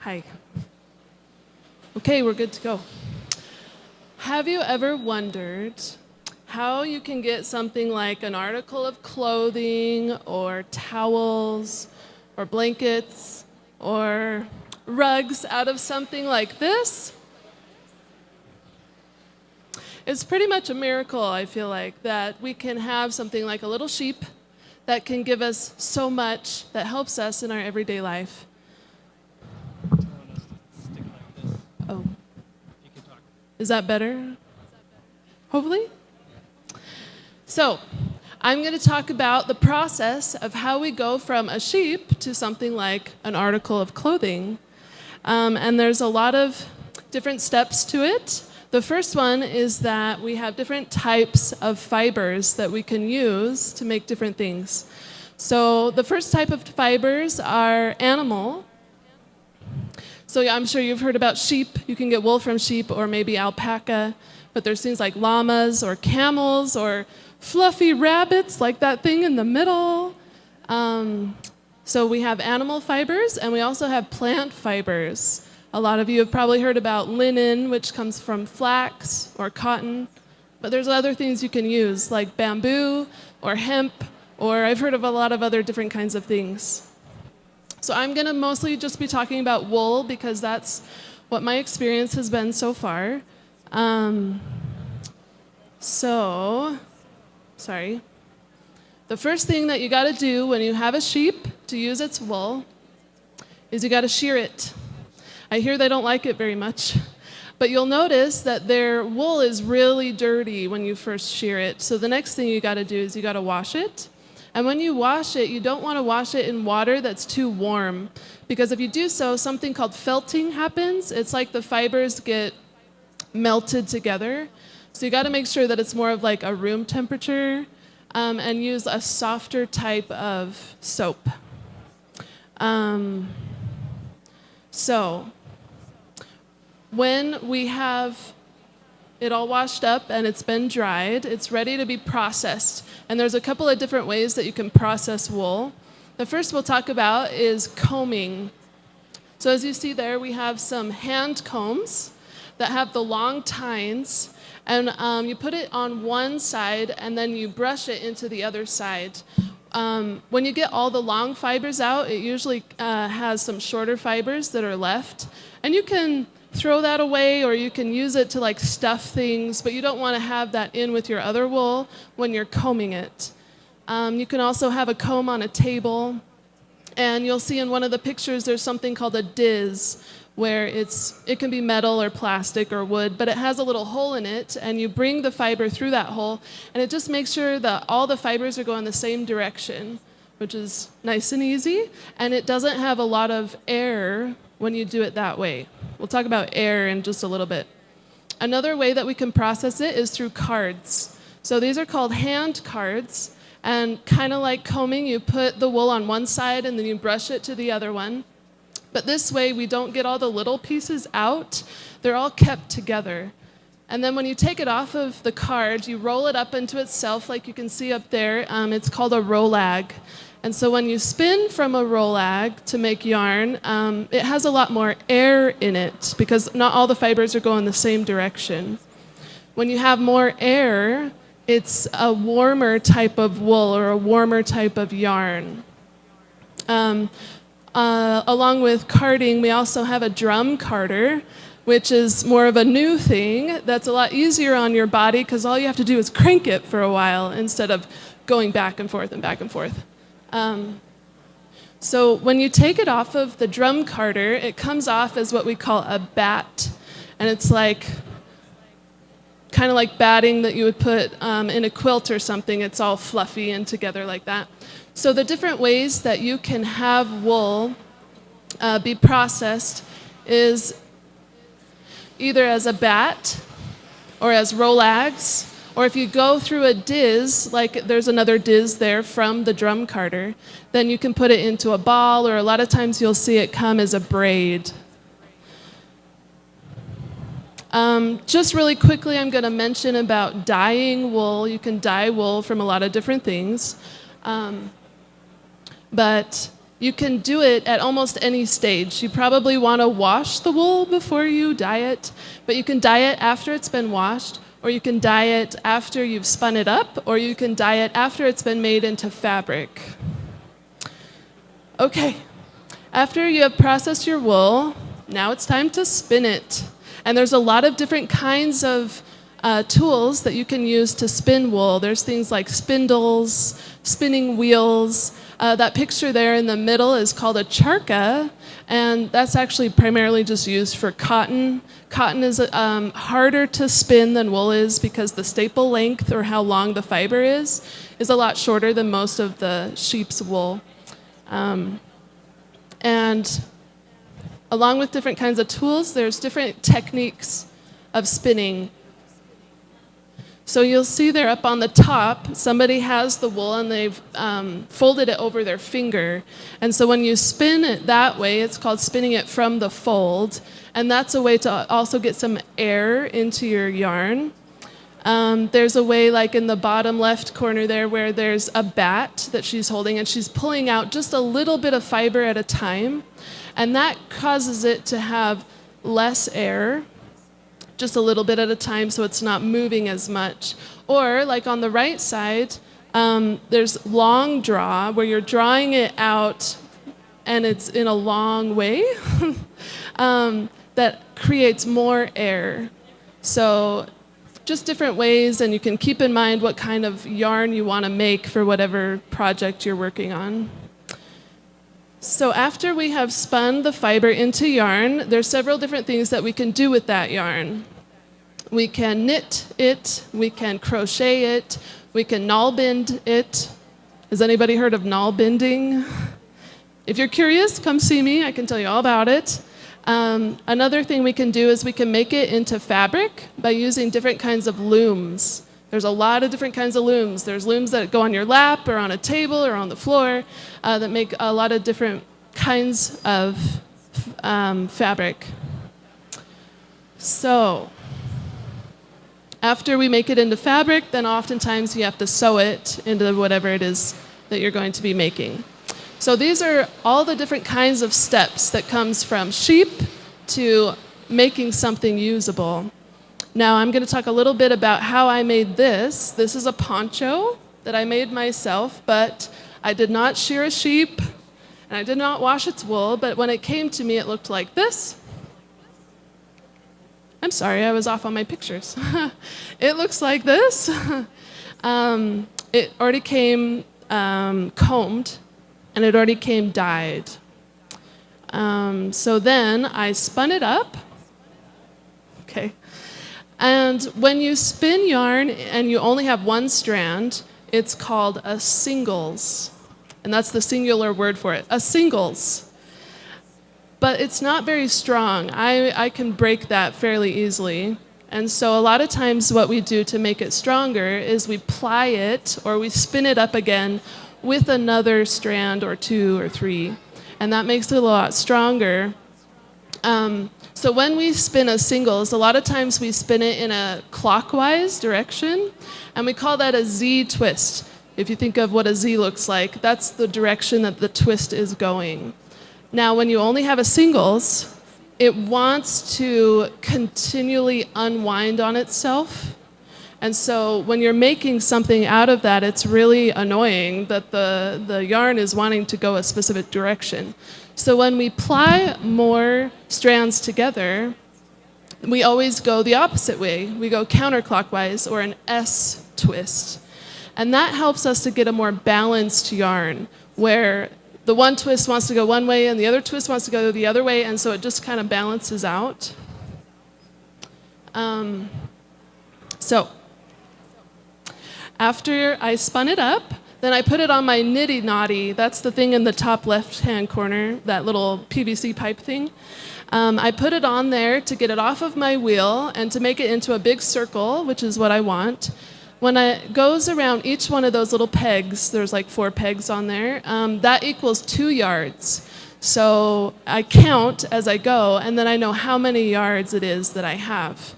Hi. Okay, we're good to go. Have you ever wondered how you can get something like an article of clothing or towels or blankets or rugs out of something like this? It's pretty much a miracle, I feel like, that we can have something like a little sheep that can give us so much that helps us in our everyday life. Oh. Is that better? Hopefully? So, I'm going to talk about the process of how we go from a sheep to something like an article of clothing. And there's a lot of different steps to it. The first one is that we have different types of fibers that we can use to make different things. So the first type of fibers are animal. So I'm sure you've heard about sheep. You can get wool from sheep or maybe alpaca, but there's things like llamas or camels or fluffy rabbits like that thing in the middle. So we have animal fibers and we also have plant fibers. A lot of you have probably heard about linen, which comes from flax or cotton, but there's other things you can use like bamboo or hemp, or I've heard of a lot of other different kinds of things. So I'm going to mostly just be talking about wool because that's what my experience has been so far. The first thing that you got to do when you have a sheep to use its wool is you got to shear it. I hear they don't like it very much, but you'll notice that their wool is really dirty when you first shear it. So the next thing you got to do is you got to wash it. And when you wash it, you don't want to wash it in water that's too warm, because if you do so, something called felting happens. It's like the fibers get melted together. So you got to make sure that it's more of like a room temperature, and use a softer type of soap. When we have it all washed up and it's been dried, it's ready to be processed. And there's a couple of different ways that you can process wool. The first we'll talk about is combing. So as you see there, we have some hand combs that have the long tines. And you put it on one side and then you brush it into the other side. When you get all the long fibers out, it usually has some shorter fibers that are left. And you can throw that away or you can use it to like stuff things, but you don't want to have that in with your other wool when you're combing it. You can also have a comb on a table. And you'll see in one of the pictures there's something called a diz, where it can be metal or plastic or wood, but it has a little hole in it, and you bring the fiber through that hole, and it just makes sure that all the fibers are going the same direction, which is nice and easy, and it doesn't have a lot of air when you do it that way. We'll talk about air in just a little bit. Another way that we can process it is through cards. So these are called hand cards, and kind of like combing, you put the wool on one side and then you brush it to the other one. But this way, we don't get all the little pieces out. They're all kept together. And then when you take it off of the card, you roll it up into itself, like you can see up there. It's called a rolag. And so when you spin from a rolag to make yarn, it has a lot more air in it, because not all the fibers are going the same direction. When you have more air, it's a warmer type of wool or a warmer type of yarn. Along with carding, we also have a drum carder, which is more of a new thing that's a lot easier on your body because all you have to do is crank it for a while instead of going back and forth and back and forth. So when you take it off of the drum carder, it comes off as what we call a bat. And it's like kind of like batting that you would put in a quilt or something. It's all fluffy and together like that. So the different ways that you can have wool be processed is either as a bat or as rolags, or if you go through a diz, like there's another diz there from the drum carder, then you can put it into a ball, or a lot of times you'll see it come as a braid. Just really quickly, I'm going to mention about dyeing wool. You can dye wool from a lot of different things. But You can do it at almost any stage. You probably want to wash the wool before you dye it, but you can dye it after it's been washed, or you can dye it after you've spun it up, or you can dye it after it's been made into fabric. Okay, after you have processed your wool, now it's time to spin it. And there's a lot of different kinds of tools that you can use to spin wool. There's things like spindles, spinning wheels. That picture there in the middle is called a charka, and that's actually primarily just used for cotton. Cotton is harder to spin than wool is because the staple length, or how long the fiber is a lot shorter than most of the sheep's wool. And along with different kinds of tools, there's different techniques of spinning. So you'll see there up on the top, somebody has the wool and they've folded it over their finger. And so when you spin it that way, it's called spinning it from the fold. And that's a way to also get some air into your yarn. There's a way, like in the bottom left corner there, where there's a bat that she's holding and she's pulling out just a little bit of fiber at a time. And that causes it to have less air, just a little bit at a time, so it's not moving as much. Or, like on the right side, there's long draw, where you're drawing it out and it's in a long way that creates more air. So just different ways, and you can keep in mind what kind of yarn you want to make for whatever project you're working on. So after we have spun the fiber into yarn, there's several different things that we can do with that yarn. We can knit it, we can crochet it, we can knall-bind it. Has anybody heard of knall-binding? If you're curious, come see me, I can tell you all about it. Another thing we can do is we can make it into fabric by using different kinds of looms. There's a lot of different kinds of looms. There's looms that go on your lap or on a table or on the floor that make a lot of different kinds of fabric. So after we make it into fabric, then oftentimes you have to sew it into whatever it is that you're going to be making. So these are all the different kinds of steps that comes from sheep to making something usable. Now I'm going to talk a little bit about how I made this. This is a poncho that I made myself, but I did not shear a sheep, and I did not wash its wool, but when it came to me, it looked like this. I'm sorry, I was off on my pictures. It looks like this. It already came combed, and it already came dyed. So then I spun it up. Okay. And when you spin yarn and you only have one strand, it's called a singles. And that's the singular word for it, a singles. But it's not very strong. I can break that fairly easily. And so a lot of times what we do to make it stronger is we ply it or we spin it up again with another strand or two or three. And that makes it a lot stronger. So when we spin a singles, a lot of times we spin it in a clockwise direction, and we call that a Z twist. If you think of what a Z looks like, that's the direction that the twist is going. Now, when you only have a singles, it wants to continually unwind on itself. And so when you're making something out of that, it's really annoying that the yarn is wanting to go a specific direction. So when we ply more strands together, we always go the opposite way. We go counterclockwise, or an S twist. And that helps us to get a more balanced yarn, where the one twist wants to go one way and the other twist wants to go the other way, and so it just kind of balances out. So after I spun it up, then I put it on my nitty knotty. That's the thing in the top left-hand corner, that little PVC pipe thing. I put it on there to get it off of my wheel and to make it into a big circle, which is what I want. When it goes around each one of those little pegs, there's like 4 pegs on there, that equals 2 yards. So I count as I go, and then I know how many yards it is that I have.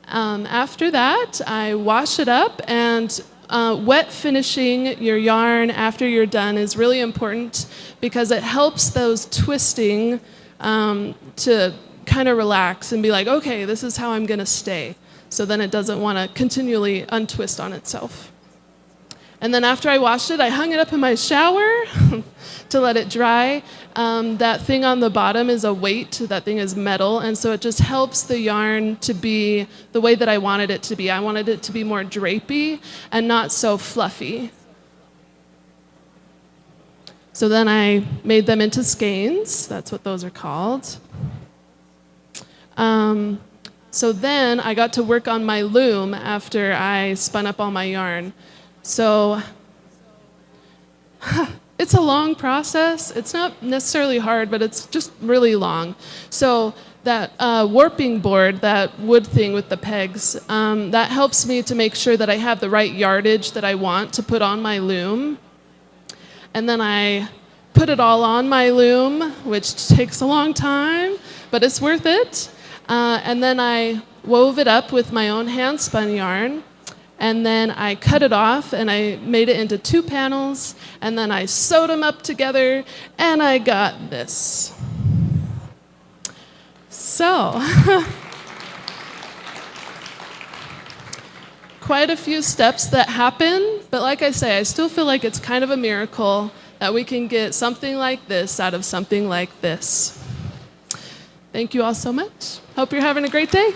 After that, I wash it up, and wet finishing your yarn after you're done is really important because it helps those twisting to kind of relax and be like, okay, this is how I'm going to stay. So then it doesn't want to continually untwist on itself. And then after I washed it, I hung it up in my shower to let it dry. That thing on the bottom is a weight. That thing is metal. And so it just helps the yarn to be the way that I wanted it to be. I wanted it to be more drapey and not so fluffy. So then I made them into skeins. That's what those are called. So then I got to work on my loom after I spun up all my yarn. So it's a long process. It's not necessarily hard, but it's just really long. So that warping board, that wood thing with the pegs, that helps me to make sure that I have the right yardage that I want to put on my loom. And then I put it all on my loom, which takes a long time, but it's worth it. And then I wove it up with my own hand-spun yarn. And then I cut it off, and I made it into 2 panels. And then I sewed them up together, and I got this. So, quite a few steps that happen. But like I say, I still feel like it's kind of a miracle that we can get something like this out of something like this. Thank you all so much. Hope you're having a great day.